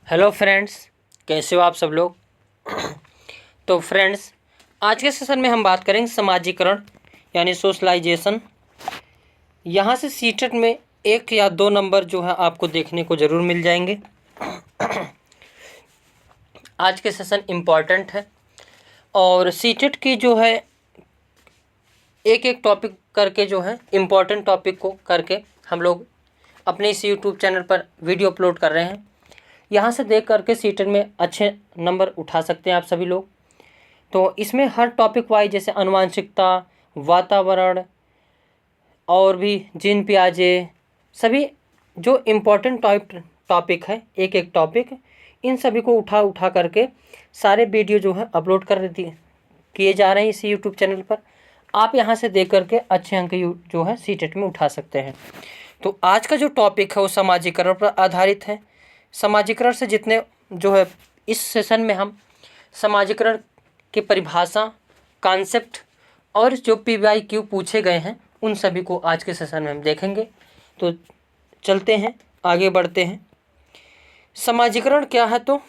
Hello friends, कैसे हो आप सब लोग। तो फ्रेंड्स, आज के सेशन में हम बात करेंगे समाजीकरण यानी सोशलाइजेशन। यहाँ से सीटेट में 1 या 2 नंबर जो है आपको देखने को ज़रूर मिल जाएंगे। आज के सेशन इम्पॉर्टेंट है और सीटेट की जो है एक एक टॉपिक करके जो है इम्पॉर्टेंट टॉपिक को करके हम लोग अपने इस यूट्यूब चैनल पर वीडियो अपलोड कर रहे हैं। यहाँ से देख करके सीटेट में अच्छे नंबर उठा सकते हैं आप सभी लोग। तो इसमें हर टॉपिक वाइज जैसे आनुवंशिकता, वातावरण और भी जीन पियाजे, सभी जो इम्पोर्टेंट टॉपिक है, एक एक टॉपिक, इन सभी को उठा उठा करके सारे वीडियो जो है अपलोड कर दिए किए जा रहे हैं इसी यूट्यूब चैनल पर। आप यहाँ से देख करके अच्छे अंक जो है सीटेट में उठा सकते हैं। तो आज का जो टॉपिक है वो समाजीकरण पर आधारित है। समाजीकरण से जितने जो है इस सेशन में हम समाजीकरण की परिभाषा, कॉन्सेप्ट और जो PYQ पूछे गए हैं उन सभी को आज के सेशन में हम देखेंगे। तो चलते हैं, आगे बढ़ते हैं। समाजीकरण क्या है? तो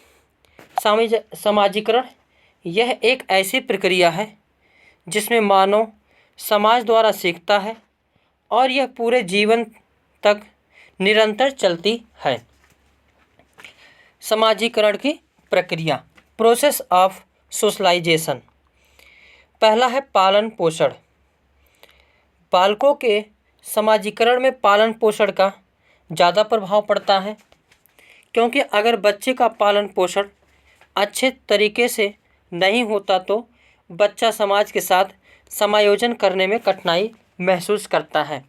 समाजीकरण यह एक ऐसी प्रक्रिया है जिसमें मानव समाज द्वारा सीखता है और यह पूरे जीवन तक निरंतर चलती है। समाजीकरण की प्रक्रिया, प्रोसेस ऑफ सोशलाइजेशन। पहला है पालन पोषण। बालकों के समाजीकरण में पालन पोषण का ज़्यादा प्रभाव पड़ता है, क्योंकि अगर बच्चे का पालन पोषण अच्छे तरीके से नहीं होता तो बच्चा समाज के साथ समायोजन करने में कठिनाई महसूस करता है।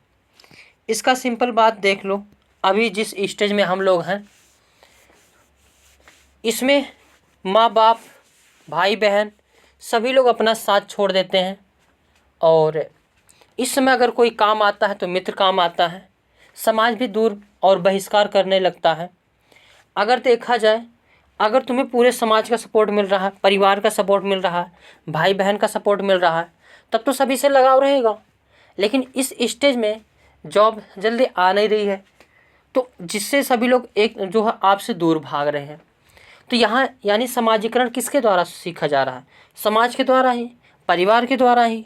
इसका सिंपल बात देख लो, अभी जिस स्टेज में हम लोग हैं इसमें माँ बाप, भाई बहन सभी लोग अपना साथ छोड़ देते हैं और इस समय अगर कोई काम आता है तो मित्र काम आता है, समाज भी दूर और बहिष्कार करने लगता है। अगर देखा जाए, अगर तुम्हें पूरे समाज का सपोर्ट मिल रहा है, परिवार का सपोर्ट मिल रहा है, भाई बहन का सपोर्ट मिल रहा है, तब तो सभी से लगाव रहेगा। लेकिन इस स्टेज में जॉब जल्दी आ नहीं रही है, तो जिससे सभी लोग एक जो है आपसे दूर भाग रहे हैं। तो यहाँ यानी समाजीकरण किसके द्वारा सीखा जा रहा है? समाज के द्वारा ही, परिवार के द्वारा ही।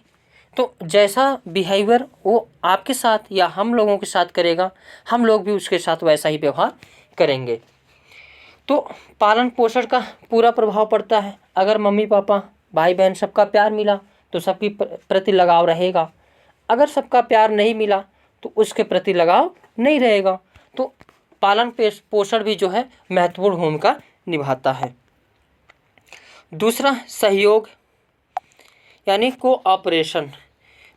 तो जैसा बिहेवियर वो आपके साथ या हम लोगों के साथ करेगा, हम लोग भी उसके साथ वैसा ही व्यवहार करेंगे। तो पालन पोषण का पूरा प्रभाव पड़ता है। अगर मम्मी पापा, भाई बहन सबका प्यार मिला तो सबके प्रति लगाव रहेगा। अगर सबका प्यार नहीं मिला तो उसके प्रति लगाव नहीं रहेगा। तो पालन पोषण भी जो है महत्वपूर्ण भूमिका निभाता है। दूसरा, सहयोग यानी कोऑपरेशन।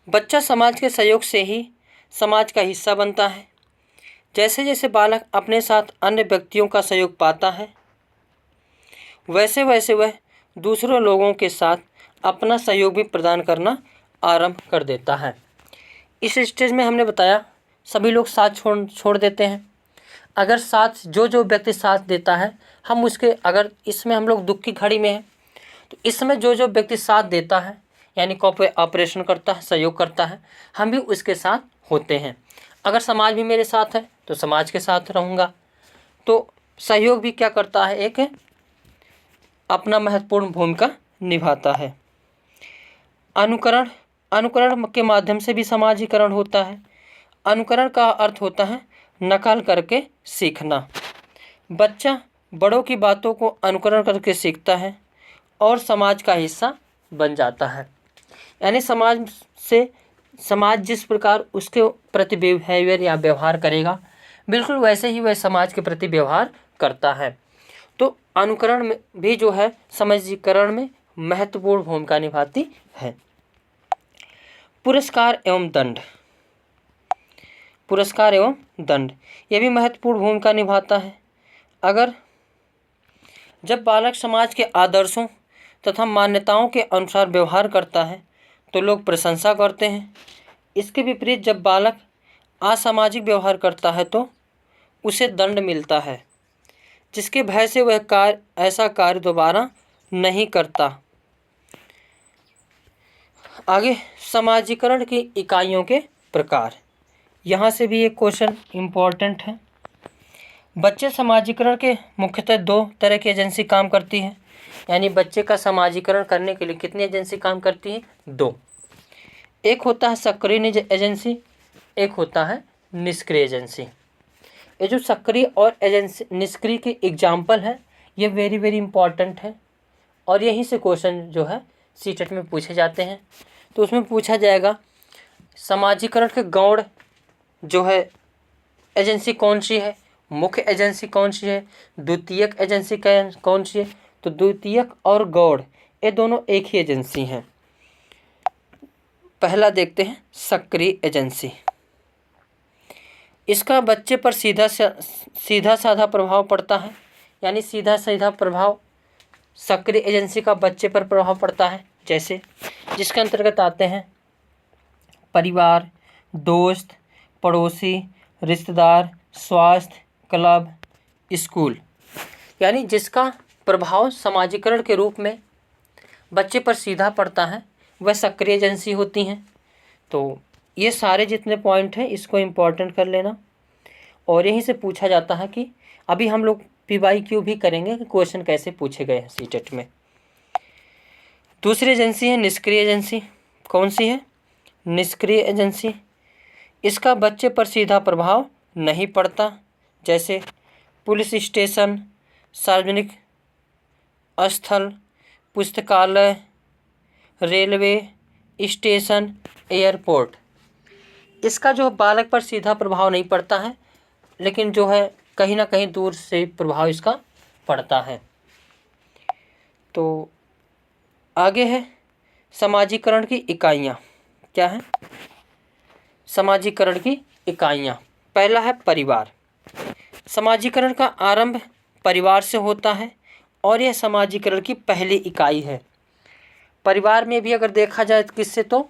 बच्चा समाज के सहयोग से ही समाज का हिस्सा बनता है। जैसे जैसे बालक अपने साथ अन्य व्यक्तियों का सहयोग पाता है, वैसे वैसे वह दूसरों लोगों के साथ अपना सहयोग भी प्रदान करना आरंभ कर देता है। इस स्टेज में हमने बताया सभी लोग साथ छोड़ देते हैं। अगर साथ जो व्यक्ति साथ देता है, हम उसके, अगर इसमें हम लोग दुख की घड़ी में हैं तो इसमें जो व्यक्ति साथ देता है यानी कोऑपरेशन करता है, सहयोग करता है, हम भी उसके साथ होते हैं। अगर समाज भी मेरे साथ है तो समाज के साथ रहूँगा। तो सहयोग भी क्या करता है, एक अपना महत्वपूर्ण भूमिका निभाता है। अनुकरण के माध्यम से भी समाजीकरण होता है। अनुकरण का अर्थ होता है नकल करके सीखना। बच्चा बड़ों की बातों को अनुकरण करके सीखता है और समाज का हिस्सा बन जाता है। यानी समाज जिस प्रकार उसके प्रति बिहेवियर या व्यवहार करेगा, बिल्कुल वैसे ही वह समाज के प्रति व्यवहार करता है। तो अनुकरण में भी जो है समाजीकरण में महत्वपूर्ण भूमिका निभाती है। पुरस्कार एवं दंड। पुरस्कार एवं दंड यह भी महत्वपूर्ण भूमिका निभाता है। अगर जब बालक समाज के आदर्शों तथा मान्यताओं के अनुसार व्यवहार करता है तो लोग प्रशंसा करते हैं। इसके विपरीत जब बालक असामाजिक व्यवहार करता है तो उसे दंड मिलता है, जिसके भय से वह ऐसा कार्य दोबारा नहीं करता। आगे, समाजीकरण की इकाइयों के प्रकार। यहाँ से भी एक क्वेश्चन इम्पोर्टेंट है। बच्चे समाजीकरण के मुख्यतः दो तरह की एजेंसी काम करती है। यानी बच्चे का समाजीकरण करने के लिए कितनी एजेंसी काम करती है? दो। एक होता है सक्रिय एजेंसी, एक होता है निष्क्रिय एजेंसी। ये जो सक्रिय और एजेंसी निष्क्रिय के एग्जाम्पल है, ये वेरी वेरी इंपॉर्टेंट है और यहीं से क्वेश्चन जो है सीटेट में पूछे जाते हैं। तो उसमें पूछा जाएगा समाजीकरण के गौड़ जो है एजेंसी कौन सी है, मुख्य एजेंसी कौन सी है, द्वितीयक एजेंसी कौन सी है। तो द्वितीयक और गौड़ ये दोनों एक ही एजेंसी हैं। पहला देखते हैं सक्रिय एजेंसी। इसका बच्चे पर सीधा साधा प्रभाव पड़ता है। यानी सीधा सीधा प्रभाव सक्रिय एजेंसी का बच्चे पर प्रभाव पड़ता है। जैसे जिसके अंतर्गत आते हैं परिवार, दोस्त, पड़ोसी, रिश्तेदार, स्वास्थ्य, क्लब, स्कूल। यानी जिसका प्रभाव समाजीकरण के रूप में बच्चे पर सीधा पड़ता है वह सक्रिय एजेंसी होती हैं। तो ये सारे जितने पॉइंट हैं इसको इम्पोर्टेंट कर लेना। और यहीं से पूछा जाता है कि अभी हम लोग PYQ भी करेंगे कि क्वेश्चन कैसे पूछे गए हैं सीटेट में। दूसरी एजेंसी है निष्क्रिय एजेंसी। कौन सी है? निष्क्रिय एजेंसी। इसका बच्चे पर सीधा प्रभाव नहीं पड़ता। जैसे पुलिस स्टेशन, सार्वजनिक स्थल, पुस्तकालय, रेलवे स्टेशन, एयरपोर्ट। इसका जो बालक पर सीधा प्रभाव नहीं पड़ता है, लेकिन जो है कहीं ना कहीं दूर से प्रभाव इसका पड़ता है। तो आगे है समाजीकरण की इकाइयाँ। क्या है? समाजीकरण की इकाइयाँ। पहला है परिवार। समाजीकरण का आरंभ परिवार से होता है और यह समाजीकरण की पहली इकाई है। परिवार में भी अगर देखा जाए तो किससे, तो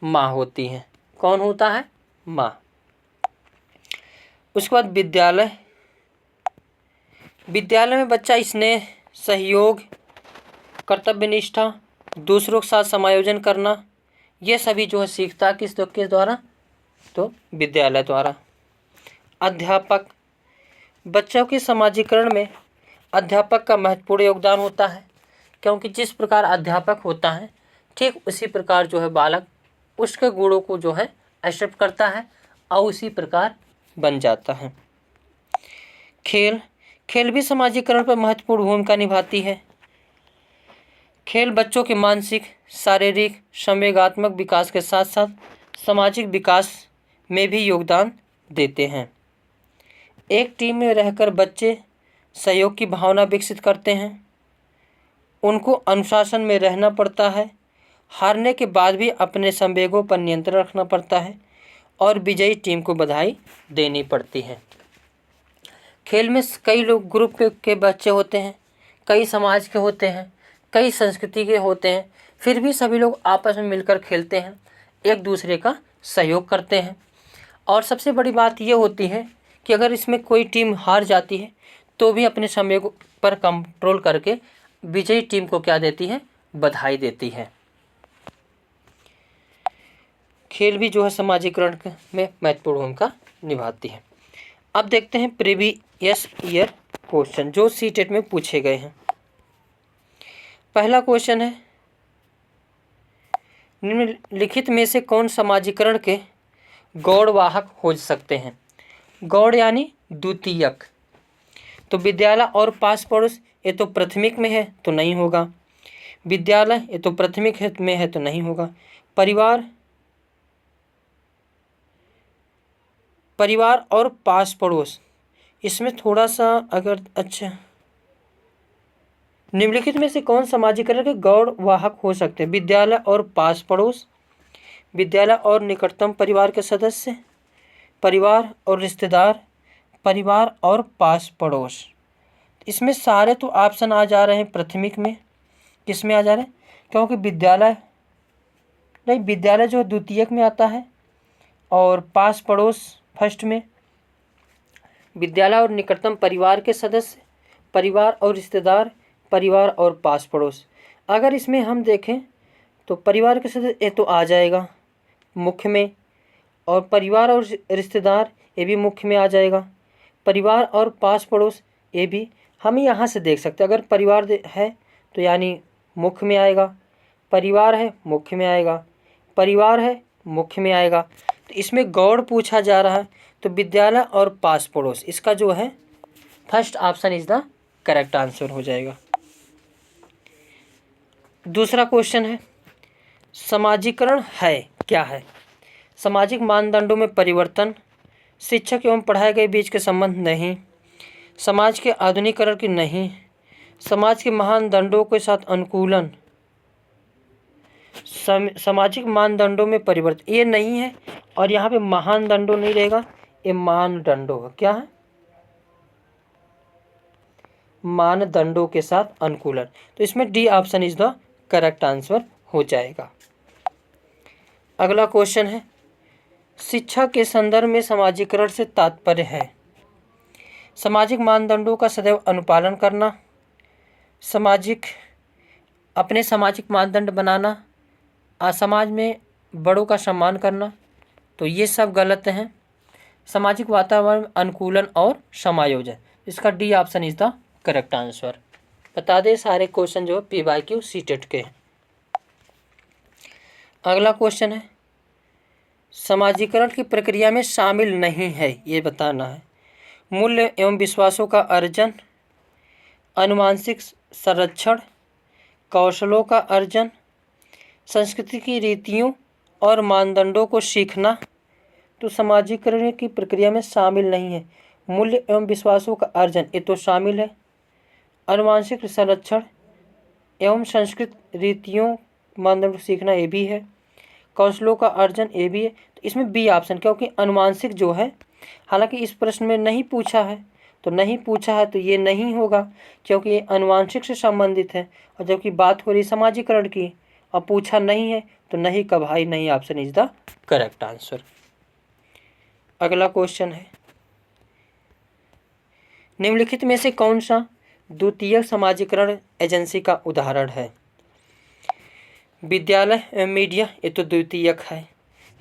माँ होती है। कौन होता है? माँ। उसके बाद विद्यालय। विद्यालय में बच्चा स्नेह, सहयोग, कर्तव्यनिष्ठा, दूसरों के साथ समायोजन करना, ये सभी जो है सीखता किसके द्वारा? तो विद्यालय द्वारा। अध्यापक। बच्चों के समाजीकरण में अध्यापक का महत्वपूर्ण योगदान होता है, क्योंकि जिस प्रकार अध्यापक होता है ठीक उसी प्रकार जो है बालक उसके गुणों को जो है एक्सेप्ट करता है और उसी प्रकार बन जाता है। खेल। खेल भी समाजीकरण पर महत्वपूर्ण भूमिका निभाती है। खेल बच्चों के मानसिक, शारीरिक, संवेगात्मक विकास के साथ साथ सामाजिक विकास में भी योगदान देते हैं। एक टीम में रहकर बच्चे सहयोग की भावना विकसित करते हैं। उनको अनुशासन में रहना पड़ता है, हारने के बाद भी अपने संवेगों पर नियंत्रण रखना पड़ता है और विजयी टीम को बधाई देनी पड़ती है। खेल में कई लोग ग्रुप के बच्चे होते हैं, कई समाज के होते हैं, कई संस्कृति के होते हैं, फिर भी सभी लोग आपस में मिलकर खेलते हैं, एक दूसरे का सहयोग करते हैं। और सबसे बड़ी बात ये होती है कि अगर इसमें कोई टीम हार जाती है तो भी अपने संवेग पर कंट्रोल करके विजयी टीम को क्या देती है? बधाई देती है। खेल भी जो है समाजीकरण में महत्वपूर्ण भूमिका निभाती है। अब देखते हैं प्रीवियस ईयर क्वेश्चन जो सीटेट में पूछे गए हैं। पहला क्वेश्चन है निम्नलिखित में से कौन समाजीकरण के गौड़वाहक हो सकते हैं? गौड़ यानी द्वितीयक। तो विद्यालय और पास पड़ोस ये तो प्राथमिक में है तो नहीं होगा। विद्यालय ये तो प्राथमिक में है तो नहीं होगा। परिवार और पास पड़ोस इसमें थोड़ा सा अगर अच्छा निम्नलिखित में से कौन समाजीकरण के गौड़वाहक हो सकते हैं? विद्यालय और पास पड़ोस, विद्यालय और निकटतम परिवार के सदस्य, परिवार और रिश्तेदार, परिवार और पास पड़ोस। इसमें सारे तो ऑप्शन आ जा रहे हैं प्राथमिक में। किस में आ जा रहे हैं? क्योंकि विद्यालय नहीं, विद्यालय जो द्वितीयक में आता है और पास पड़ोस फर्स्ट में। विद्यालय और निकटतम परिवार के सदस्य, परिवार और रिश्तेदार, परिवार और पास पड़ोस। अगर इसमें हम देखें तो परिवार के सदस्य ये तो आ जाएगा मुख्य में, और परिवार और रिश्तेदार ये भी मुख्य में आ जाएगा। परिवार और पास पड़ोस, ये भी हम यहाँ से देख सकते हैं। अगर परिवार है तो यानी मुख्य में आएगा, परिवार है मुख्य में आएगा, परिवार है मुख्य में आएगा। तो इसमें गौड़ पूछा जा रहा है, तो विद्यालय और पास पड़ोस, इसका जो है first option is the correct answer हो जाएगा। दूसरा क्वेश्चन है, समाजीकरण है क्या है? सामाजिक मानदंडों में परिवर्तन, शिक्षक एवं पढ़ाए गए बीच के संबंध नहीं, समाज के आधुनिकीकरण की नहीं, समाज के मानदंडों के साथ अनुकूलन, सामाजिक मानदंडों में परिवर्तन, ये नहीं है। और यहाँ पे मानदंडों नहीं रहेगा, ये मानदंडों है। क्या है? मानदंडों के साथ अनुकूलन। तो इसमें D option is the correct answer हो जाएगा। अगला क्वेश्चन है, शिक्षा के संदर्भ में समाजीकरण से तात्पर्य है सामाजिक मानदंडों का सदैव अनुपालन करना, अपने सामाजिक मानदंड बनाना, समाज में बड़ों का सम्मान करना। तो ये सब गलत हैं। सामाजिक वातावरण अनुकूलन और समायोजन, इसका D option is the correct answer. बता दें सारे क्वेश्चन जो PYQ सीटेट के हैं। अगला क्वेश्चन है, समाजीकरण की प्रक्रिया में शामिल नहीं है, ये बताना है मूल्य एवं विश्वासों का अर्जन, अनुवांशिक संरक्षण, कौशलों का अर्जन, संस्कृति की रीतियों और मानदंडों को सीखना। तो समाजीकरण की प्रक्रिया में शामिल नहीं है मूल्य एवं विश्वासों का अर्जन, ये तो शामिल है। अनुवांशिक संरक्षण एवं संस्कृत रीतियों मानदंड को सीखना, ये भी है। कौशलों का अर्जन, ये भी है। तो इसमें बी ऑप्शन, क्योंकि अनुवांशिक जो है, हालांकि इस प्रश्न में नहीं पूछा है, तो नहीं पूछा है तो ये नहीं होगा, क्योंकि ये अनुवांशिक से संबंधित है। और जबकि बात हो रही समाजीकरण की, अब पूछा नहीं है, तो नहीं का भाई नहीं option is the correct answer. अगला क्वेश्चन है, निम्नलिखित में से कौन सा द्वितीयक समाजीकरण एजेंसी का उदाहरण है? विद्यालय एवं मीडिया, ये तो द्वितीयक है।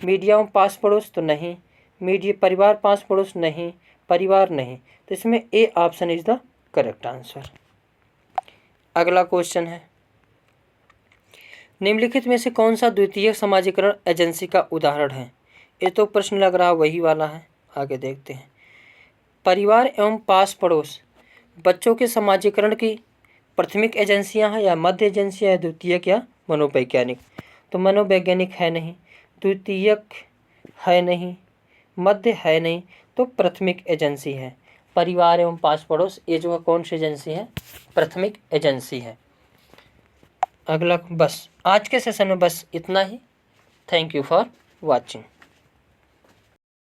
मीडिया एवं पास पड़ोस तो नहीं, मीडिया परिवार पास पड़ोस नहीं, परिवार नहीं। तो इसमें A option is the correct answer. अगला क्वेश्चन है, निम्नलिखित में से कौन सा द्वितीयक समाजीकरण एजेंसी का उदाहरण है? ये तो प्रश्न लग रहा वही वाला है, आगे देखते हैं। परिवार एवं पास पड़ोस बच्चों के समाजीकरण की प्राथमिक एजेंसियां हैं या मध्य एजेंसियां हैं, द्वितीयक या मनोवैज्ञानिक? तो मनोवैज्ञानिक है नहीं, द्वितीयक है नहीं, मध्य है नहीं, तो प्राथमिक एजेंसी है। परिवार एवं पास पड़ोस, ये जो है कौन सी एजेंसी है? प्राथमिक एजेंसी है। अगला, बस आज के सेशन में बस इतना ही। Thank you for watching.